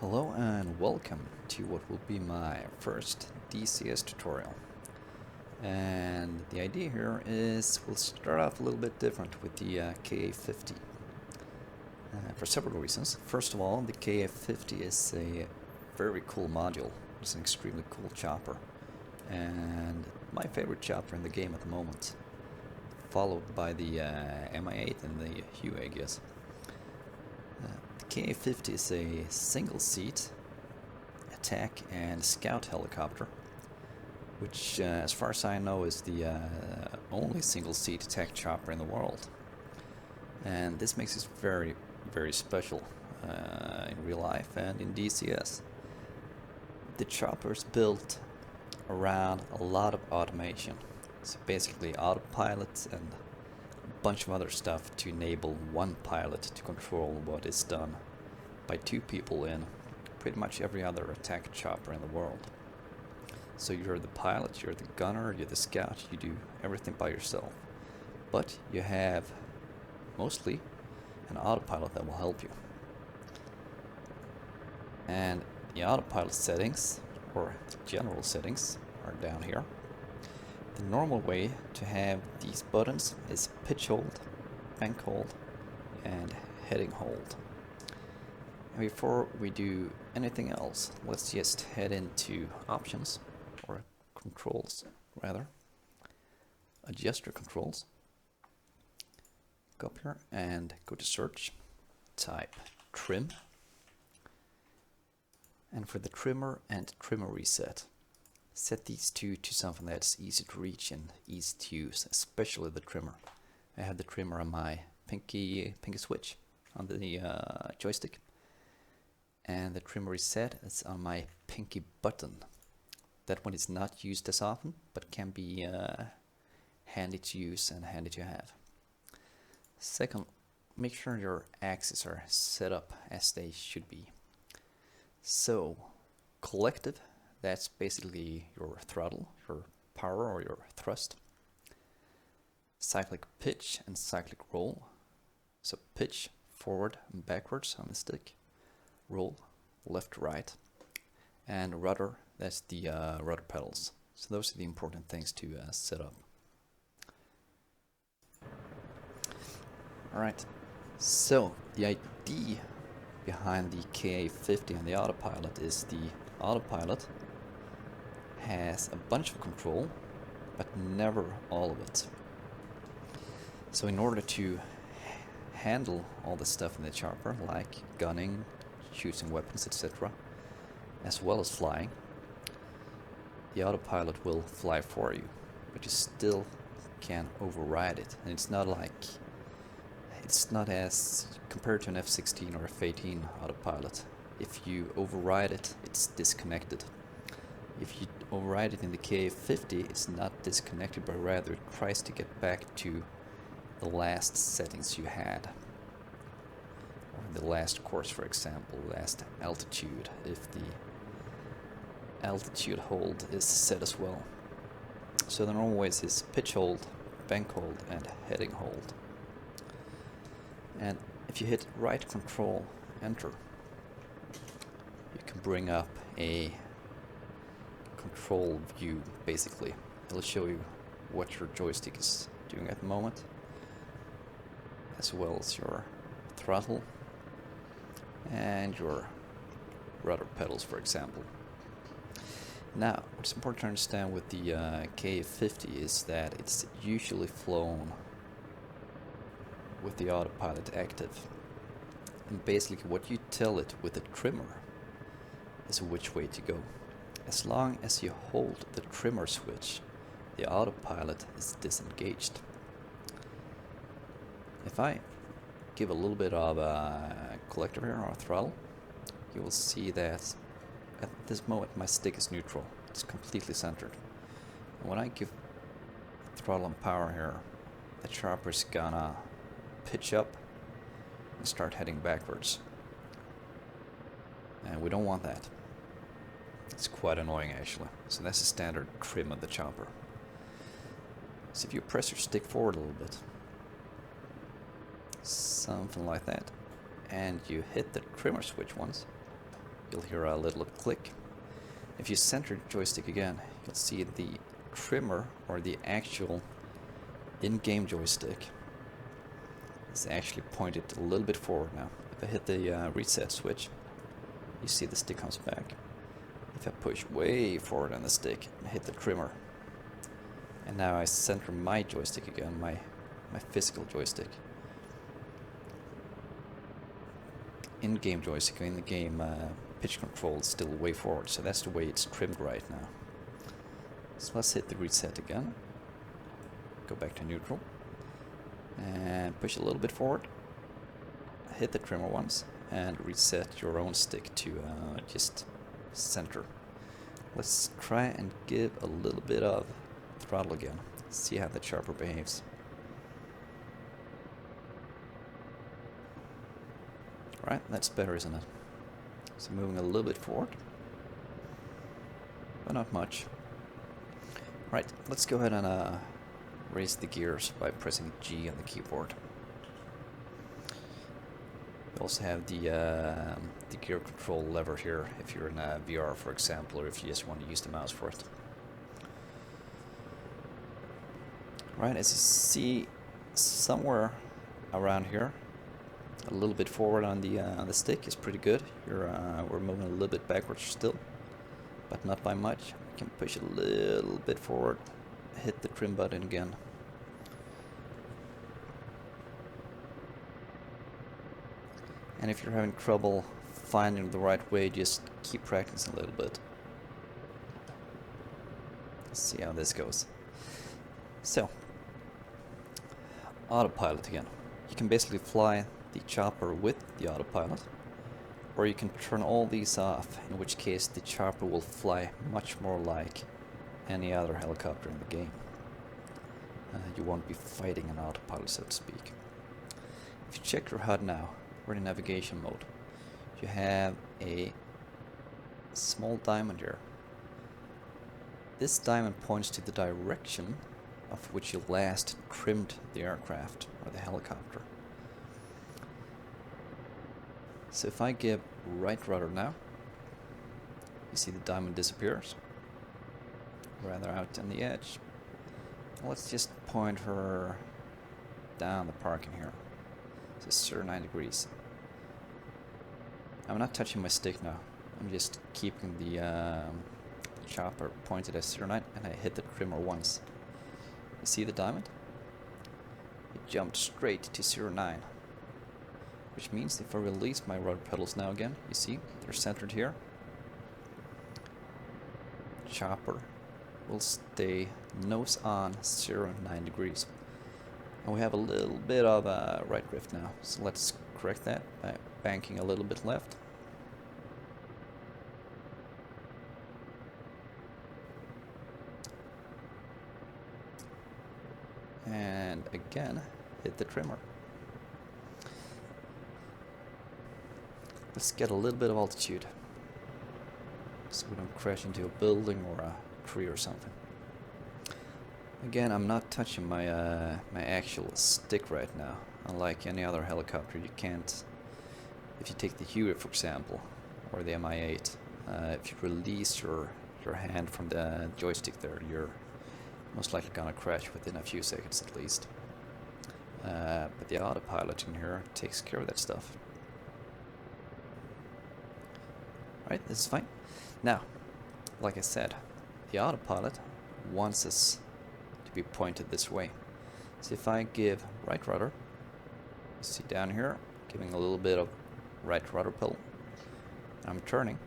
Hello and welcome to what will be my first DCS tutorial. And the idea here is we'll start off a little bit different with the Ka50 for several reasons. First of all, the Ka50 is a very cool module. It's an extremely cool chopper and my favorite chopper in the game at the moment, followed by the Mi-8 and the Hue, I guess. The Ka50 is a single-seat attack and scout helicopter, which, as far as I know, is the only single-seat attack chopper in the world. And this makes it very, very special in real life and in DCS. The chopper is built around a lot of automation. So basically autopilot and bunch of other stuff to enable one pilot to control what is done by two people in pretty much every other attack chopper in the world. So you're the pilot, you're the gunner, you're the scout, you do everything by yourself. But you have mostly an autopilot that will help you. And the autopilot settings, or general settings, are down here. The normal way to have these buttons is pitch hold, bank hold, and heading hold. And before we do anything else, let's just head into options, or controls rather, adjuster controls. Go up here and go to search, type trim, and for the trimmer and trimmer reset, set these two to something that's easy to reach and easy to use, especially the trimmer. I have the trimmer on my pinky switch on the joystick, and the trimmer reset is on my pinky button. That one is not used as often, but can be handy to use and handy to have. Second, make sure your axes are set up as they should be. So, collective, that's basically your throttle, your power or your thrust. Cyclic pitch and cyclic roll. So pitch forward and backwards on the stick. Roll left to right. And rudder, that's the rudder pedals. So those are the important things to set up. Alright, so the idea behind the Ka50 and the autopilot is the autopilot has a bunch of control, but never all of it. So in order to handle all the stuff in the chopper, like gunning, shooting weapons, etc., as well as flying, the autopilot will fly for you, but you still can override it. And it's not as compared to an F-16 or F-18 autopilot. If you override it, it's disconnected. If you override it in the Ka50, it's not disconnected, but rather it tries to get back to the last settings you had. Or the last course, for example, last altitude, if the altitude hold is set as well. So the normal ways is pitch hold, bank hold, and heading hold. And if you hit right control, enter, you can bring up a control view, basically. It'll show you what your joystick is doing at the moment, as well as your throttle and your rudder pedals, for example. Now, what's important to understand with the Ka50 is that it's usually flown with the autopilot active. And basically what you tell it with the trimmer is which way to go. As long as you hold the trimmer switch, the autopilot is disengaged. If I give a little bit of a collector here, or throttle, you will see that at this moment my stick is neutral. It's completely centered. And when I give throttle and power here, the chopper is gonna pitch up and start heading backwards. And we don't want that. It's quite annoying actually. So that's the standard trim of the chopper. So if you press your stick forward a little bit, something like that, and you hit the trimmer switch once, you'll hear a little click. If you center the joystick again, you'll see the trimmer, or the actual in-game joystick, is actually pointed a little bit forward now. If I hit the reset switch, you see the stick comes back. If I push way forward on the stick and hit the trimmer, and now I center my joystick again, my physical joystick. In-game joystick, in the game pitch control is still way forward, so that's the way it's trimmed right now. So let's hit the reset again. Go back to neutral. And push a little bit forward. Hit the trimmer once and reset your own stick to just center. Let's try and give a little bit of throttle again. See how the chopper behaves. Right, that's better, isn't it? So moving a little bit forward, but not much. Right, let's go ahead and raise the gears by pressing G on the keyboard. We also have the gear control lever here if you're in VR, for example, or if you just want to use the mouse for it. Right, as you see, somewhere around here, a little bit forward on the stick is pretty good. We're moving a little bit backwards still, but not by much. We can push a little bit forward, hit the trim button again. And if you're having trouble finding the right way, just keep practicing a little bit. Let's see how this goes. So, autopilot again. You can basically fly the chopper with the autopilot, or you can turn all these off, in which case the chopper will fly much more like any other helicopter in the game. You won't be fighting an autopilot, so to speak. If you check your HUD now, we're in navigation mode. You have a small diamond here. This diamond points to the direction of which you last trimmed the aircraft or the helicopter. So if I give right rudder now, you see the diamond disappears, rather out on the edge. Let's just point her down the parking here. It's 09 degrees. I'm not touching my stick now. I'm just keeping the chopper pointed at 09, and I hit the trimmer once. You see the diamond? It jumped straight to 09. Which means if I release my rudder pedals now again, you see, they're centered here. Chopper will stay nose on 09 degrees. And we have a little bit of right drift now, so let's correct that by banking a little bit left. And again, hit the trimmer. Let's get a little bit of altitude, so we don't crash into a building or a tree or something. Again, I'm not touching my my actual stick right now. Unlike any other helicopter, you can't. If you take the Huey, for example, or the Mi-8, if you release your hand from the joystick there, you're most likely gonna crash within a few seconds at least. But the autopilot in here takes care of that stuff. Right, this is fine. Now, like I said, the autopilot wants us to be pointed this way. So if I give right rudder, you see down here, giving a little bit of right rudder pull, I'm turning.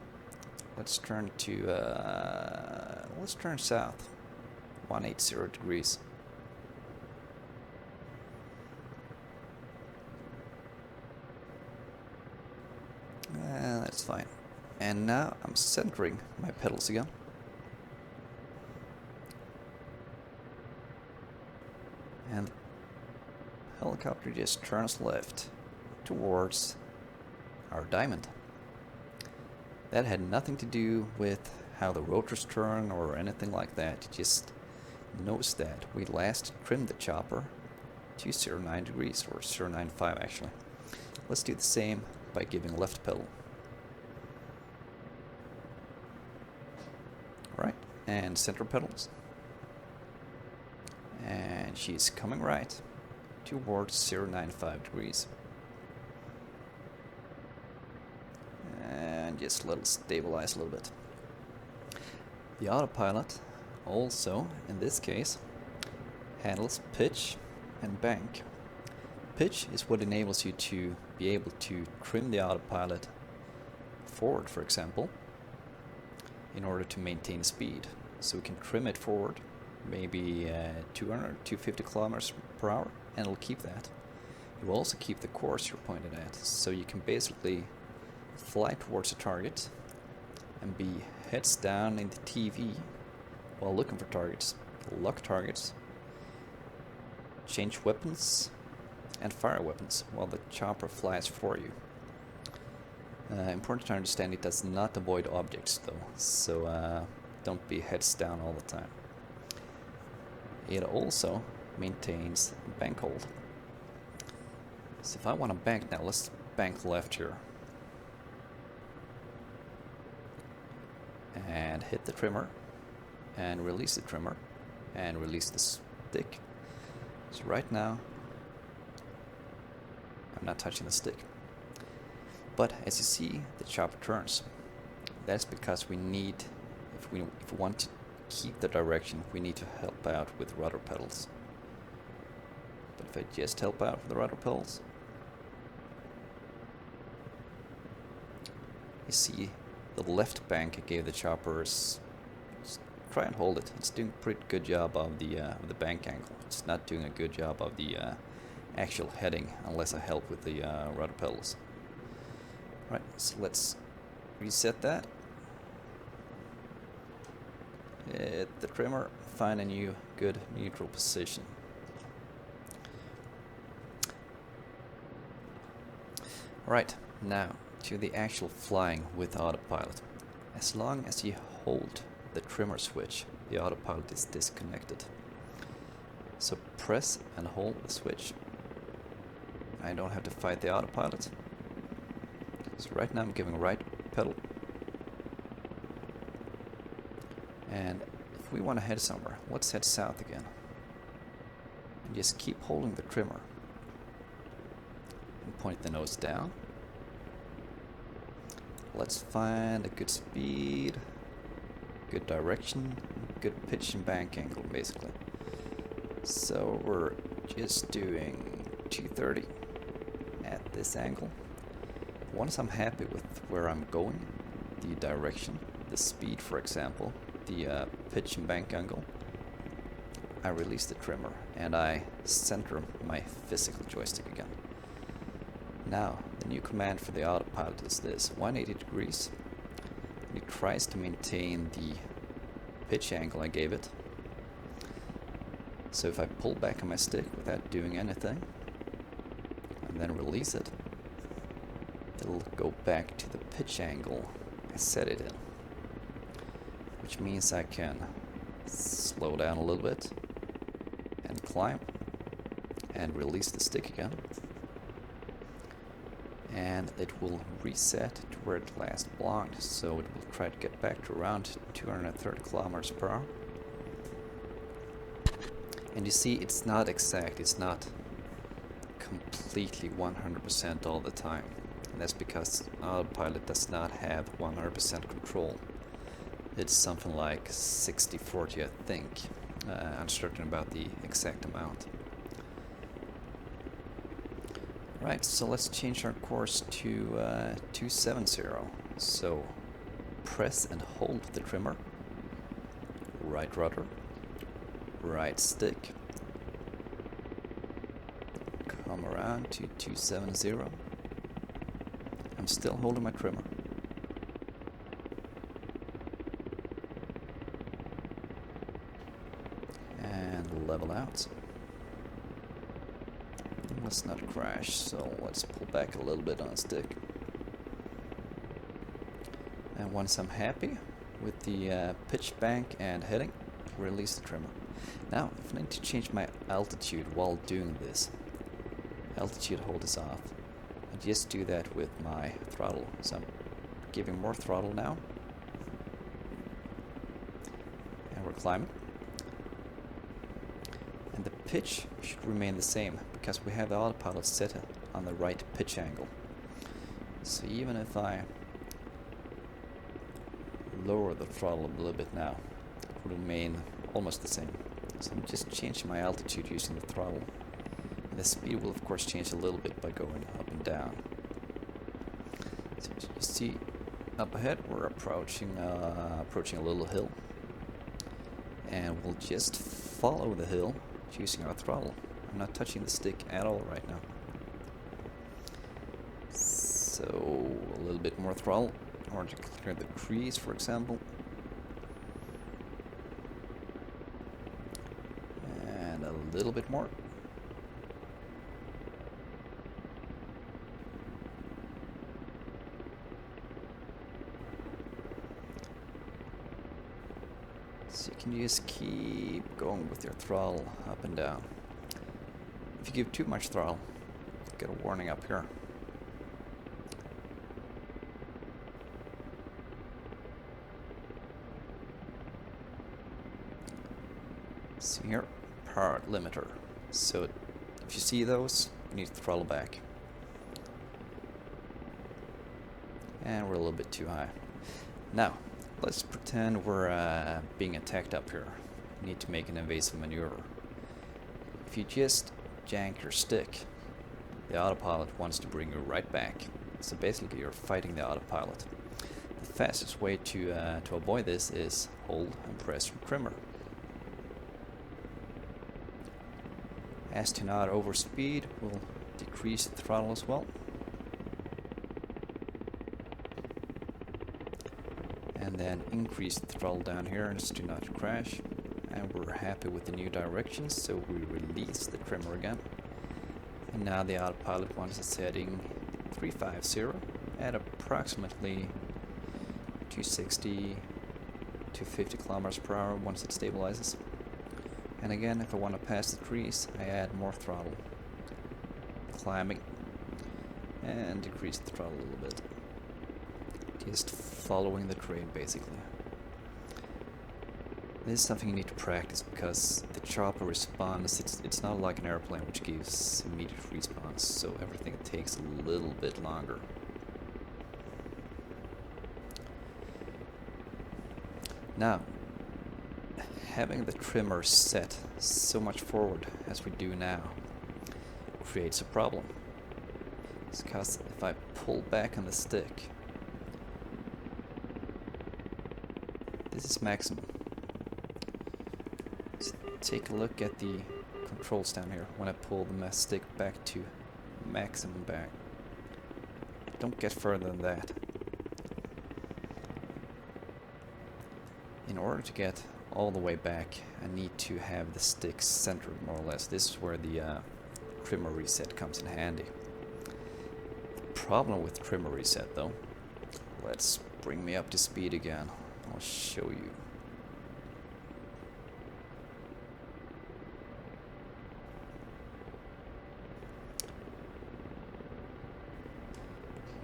Let's turn to let's turn south, 180 degrees. That's fine. And now I'm centering my pedals again. And the helicopter just turns left towards our diamond. That had nothing to do with how the rotors turn or anything like that. Just notice that we last trimmed the chopper to 09 degrees, or 0.95 actually. Let's do the same by giving left pedal. and center pedals. And she's coming right towards 095 degrees. And just let it stabilize a little bit. The autopilot also, in this case, handles pitch and bank. Pitch is what enables you to be able to trim the autopilot forward, for example, in order to maintain speed. So we can trim it forward, maybe 200, 250 kilometers per hour, and it'll keep that. It will also keep the course you're pointed at, so you can basically fly towards a target and be heads down in the TV while looking for targets, lock targets, change weapons, and fire weapons while the chopper flies for you. Important to understand, it does not avoid objects though, so don't be heads down all the time. It also maintains bank hold. So if I want to bank now, let's bank left here. And hit the trimmer, and release the trimmer, and release the stick. So right now, I'm not touching the stick. But as you see, the chopper turns. That's because we need, if we want to keep the direction, we need to help out with rudder pedals. But if I just help out with the rudder pedals, you see the left bank I gave the choppers. Try and hold it. It's doing a pretty good job of the bank angle. It's not doing a good job of the actual heading unless I help with the rudder pedals. Right, so let's reset that. Hit the trimmer, find a new good neutral position. Right, now to the actual flying with autopilot. As long as you hold the trimmer switch, the autopilot is disconnected. So press and hold the switch. I don't have to fight the autopilot. So right now I'm giving right pedal. And if we want to head somewhere, let's head south again. And just keep holding the trimmer. And point the nose down. Let's find a good speed, good direction, good pitch and bank angle basically. So we're just doing 230 at this angle. Once I'm happy with where I'm going, the direction, the speed for example, the pitch and bank angle, I release the trimmer and I center my physical joystick again. Now, the new command for the autopilot is this: 180 degrees. And it tries to maintain the pitch angle I gave it. So if I pull back on my stick without doing anything, and then release it, it'll go back to the pitch angle I set it in. Which means I can slow down a little bit, and climb, and release the stick again. And it will reset to where it last belonged, so it will try to get back to around 230 kilometers per hour. And you see, it's not exact, it's not completely 100% all the time. And that's because Autopilot does not have 100% control. It's something like 60-40, I think. Uncertain about the exact amount. Right, so let's change our course to 270. So press and hold the trimmer, right rudder, right stick, come around to 270. I'm still holding my trimmer. And level out. Let's not crash, so let's pull back a little bit on the stick. And once I'm happy with the pitch bank and heading, release the trimmer. Now, if I need to change my altitude while doing this, altitude hold is off. I just do that with my throttle. So I'm giving more throttle now. climbing. And the pitch should remain the same because we have the autopilot set on the right pitch angle. So even if I lower the throttle a little bit now, it will remain almost the same. So I'm just changing my altitude using the throttle. And the speed will of course change a little bit by going up and down. So you see up ahead we're approaching a little hill. And we'll just follow the hill using our throttle. I'm not touching the stick at all right now. So a little bit more throttle, or to clear the trees, for example. And a little bit more. So you can just keep going with your throttle up and down. If you give too much throttle, you get a warning up here. See here, power limiter. So if you see those, you need to throttle back. And we're a little bit too high. Now, let's pretend we're being attacked up here. You need to make an evasive maneuver. If you just jank your stick, the autopilot wants to bring you right back. So basically you're fighting the autopilot. The fastest way to avoid this is hold and press your trimmer. As to not overspeed, we'll decrease the throttle as well. And then increase the throttle down here just to not crash. And we're happy with the new directions, so we release the trimmer again. And now the autopilot wants a setting 350 at approximately 260 to 50 kilometers per hour once it stabilizes. And again, if I want to pass the trees, I add more throttle. Climbing. And decrease the throttle a little bit. Just following the terrain, basically. This is something you need to practice because the chopper response, it's not like an airplane which gives immediate response, so everything takes a little bit longer. Now, having the trimmer set so much forward as we do now creates a problem. It's because if I pull back on the stick, this is maximum. Let's take a look at the controls down here. When I pull the stick back to maximum back, don't get further than that. In order to get all the way back, I need to have the stick centered more or less. This is where the trimmer reset comes in handy. The problem with trimmer reset though, let's bring me up to speed again. I'll show you.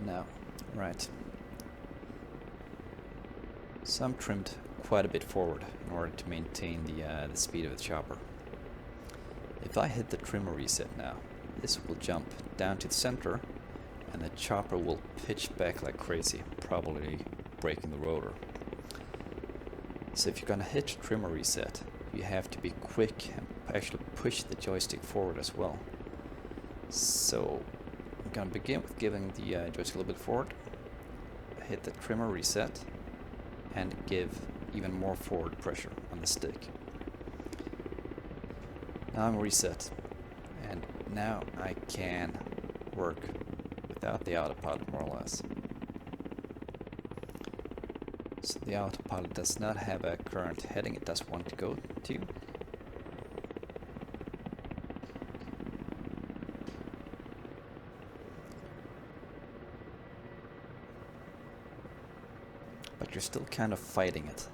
Now, right. So I'm trimmed quite a bit forward in order to maintain the speed of the chopper. If I hit the trimmer reset now, this will jump down to the center and the chopper will pitch back like crazy, probably breaking the rotor. So if you're gonna hit trimmer reset, you have to be quick and actually push the joystick forward as well. So I'm gonna begin with giving the joystick a little bit forward, hit the trimmer reset, and give even more forward pressure on the stick. Now I'm reset, and now I can work without the autopilot more or less. So the autopilot does not have a current heading it does want to go to. But you're still kind of fighting it.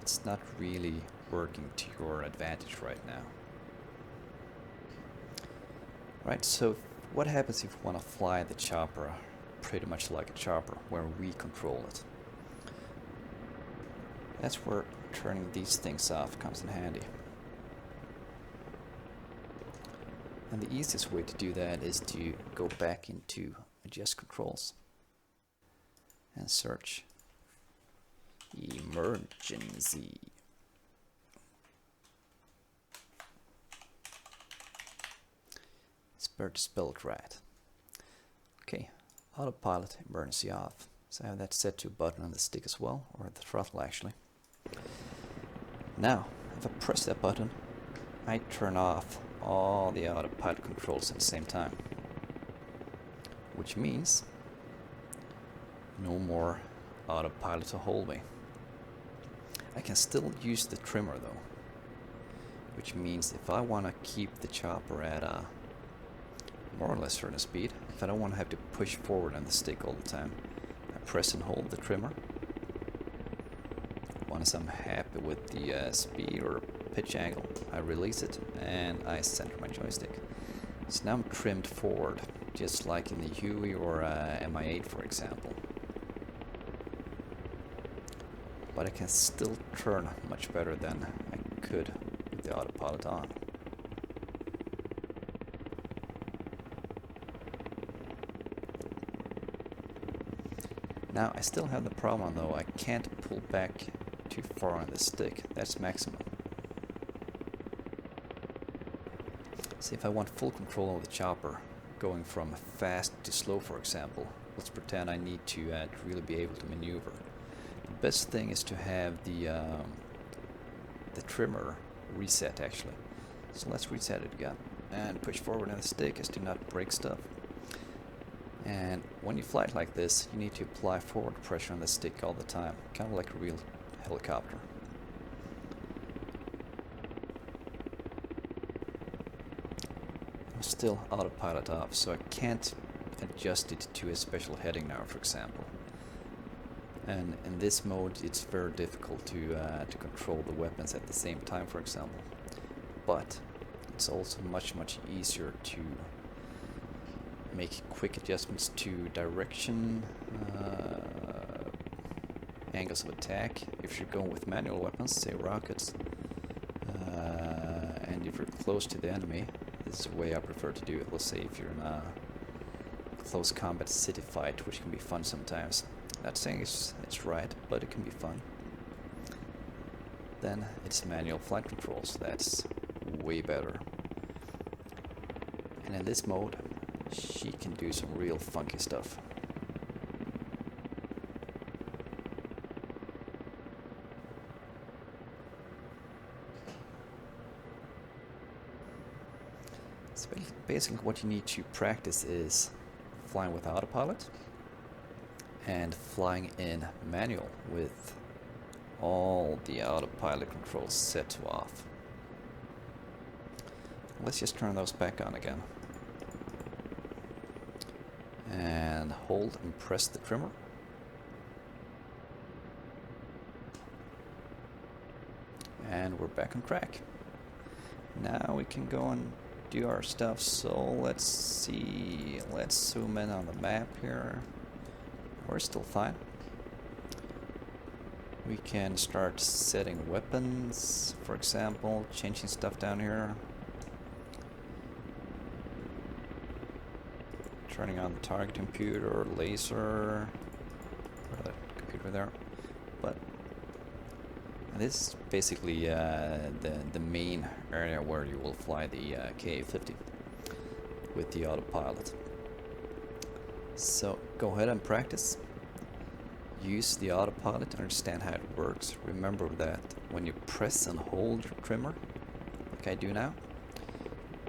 It's not really working to your advantage right now. Right, so what happens if you want to fly the chopper pretty much like a chopper, where we control it? That's where turning these things off comes in handy. And the easiest way to do that is to go back into Adjust Controls and search Emergency. It's better to spell it right. Okay, Autopilot Emergency Off. So I have that set to a button on the stick as well, or at the throttle actually. Now, if I press that button, I turn off all the autopilot controls at the same time. Which means no more autopilot to hold me. I can still use the trimmer though. Which means if I want to keep the chopper at a more or less certain speed, if I don't want to have to push forward on the stick all the time, I press and hold the trimmer. Once I'm happy with the speed or pitch angle, I release it and I center my joystick. So now I'm trimmed forward, just like in the Huey or MI8 for example. But I can still turn much better than I could with the autopilot on. Now I still have the problem though, I can't pull back too far on the stick, that's maximum. See, if I want full control of the chopper, going from fast to slow for example, let's pretend I need to really be able to maneuver. The best thing is to have the trimmer reset actually. So let's reset it again and push forward on the stick as to not break stuff. And when you fly it like this, you need to apply forward pressure on the stick all the time, kind of like a real helicopter. I'm still autopilot off, so I can't adjust it to a special heading now, for example. And in this mode, it's very difficult to control the weapons at the same time, for example. But it's also much easier to make quick adjustments to direction, angles of attack. If you're going with manual weapons, say rockets, and if you're close to the enemy, this is the way I prefer to do it. Let's say if you're in a close combat city fight, which can be fun sometimes. Not saying it's right, but it can be fun. Then it's manual flight controls. That's way better. And in this mode, she can do some real funky stuff. So basically what you need to practice is flying with autopilot and flying in manual with all the autopilot controls set to off. Let's just turn those back on again. And hold and press the trimmer. And we're back on track. Now we can go and do our stuff. So let's see, let's zoom in on the map here. We're still fine. We can start setting weapons, for example, changing stuff down here. Turning on the target computer, laser, or the computer there. But this is basically the main area where you will fly the Ka50 with the autopilot. So go ahead and practice. Use the autopilot to understand how it works. Remember that when you press and hold your trimmer, like I do now,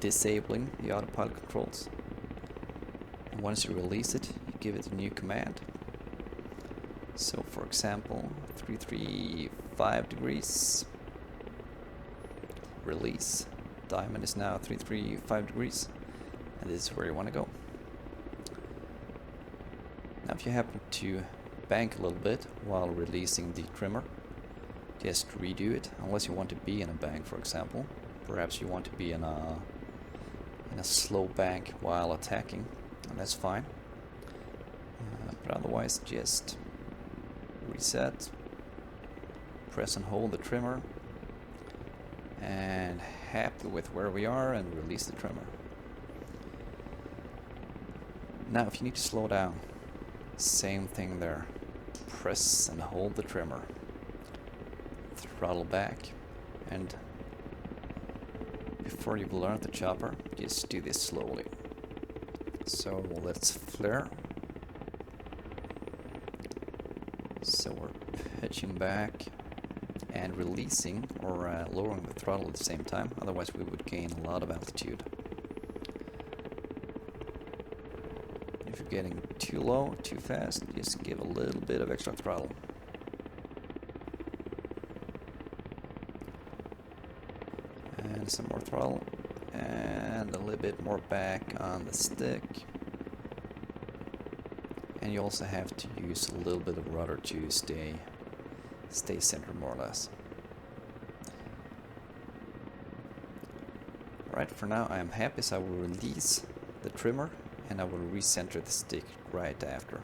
disabling the autopilot controls. And once you release it, you give it a new command. So for example, 335 degrees. Release. Diamond is now 335 degrees. And this is where you want to go. Now if you happen to bank a little bit while releasing the trimmer, just redo it, unless you want to be in a bank, for example. Perhaps you want to be in a slow bank while attacking, and that's fine. But otherwise, just reset press and hold the trimmer, and happy with where we are, and release the trimmer. Now if you need to slow down, same thing there. Press and hold the trimmer, throttle back, and before you blur out the chopper, just do this slowly. So let's flare. So we're pitching back and releasing, or lowering the throttle at the same time, otherwise we would gain a lot of altitude. If you're getting too low, too fast, just give a little bit of extra throttle. And some more throttle, and a little bit more back on the stick. And you also have to use a little bit of rudder to stay centered more or less. Right, for now I am happy, so I will release the trimmer and I will recenter the stick right after.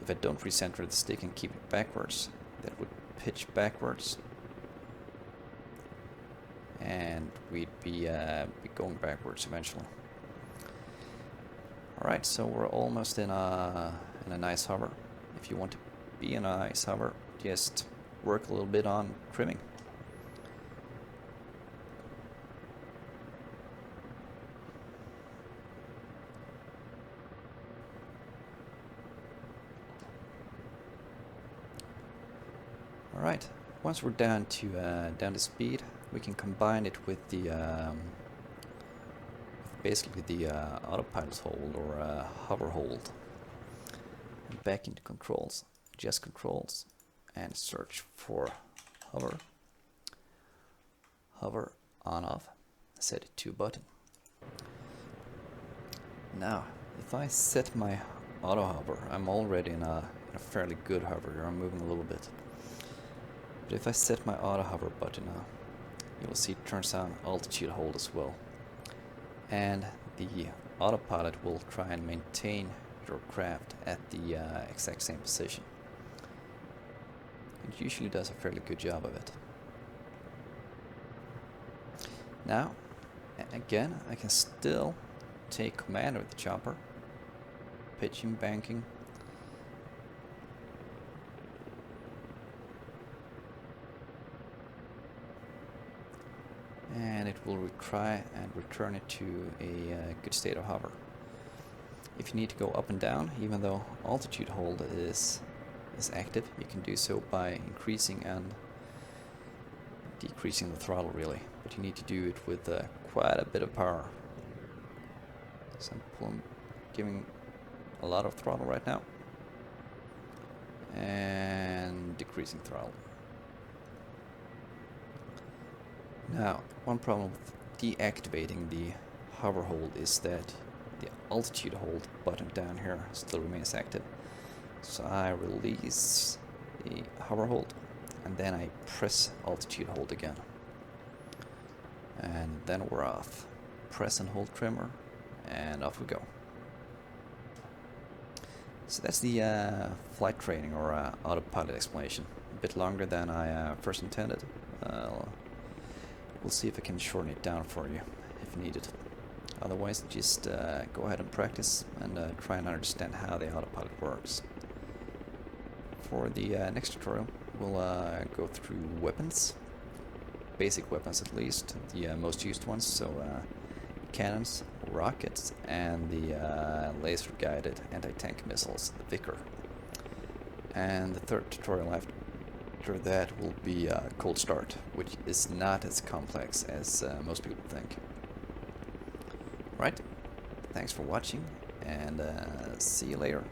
If I don't recenter the stick and keep it backwards, that would pitch backwards, and we'd be going backwards eventually. Alright, so we're almost in a nice hover. If you want to be in a nice hover, just work a little bit on trimming. Alright, once we're down to speed, we can combine it with the basically the autopilot hold, or hover hold. Back into controls, adjust controls, and search for hover. Hover on off, set it to button. Now, if I set my auto hover, I'm already in a fairly good hover here. I'm moving a little bit. But if I set my auto hover button now, you will see it turns on altitude hold as well. And the autopilot will try and maintain your craft at the exact same position. It usually does a fairly good job of it. Now, again, I can still take command of the chopper, pitching, banking. And it will try and return it to a good state of hover. If you need to go up and down, even though altitude hold is active, you can do so by increasing and decreasing the throttle really. But you need to do it with quite a bit of power. So I'm giving a lot of throttle right now. And decreasing throttle. Now, one problem with deactivating the hover hold is that the altitude hold button down here still remains active. So I release the hover hold, and then I press altitude hold again. And then we're off. Press and hold trimmer, and off we go. So that's the flight training, or autopilot explanation. A bit longer than I first intended. We'll see if I can shorten it down for you if needed. Otherwise, just go ahead and practice and try and understand how the autopilot works. For the next tutorial, we'll go through weapons, basic weapons at least, the most used ones, so cannons, rockets, and the laser-guided anti-tank missiles, the Vickr. And the third tutorial after that will be cold start, which is not as complex as most people think. Right, thanks for watching, and see you later.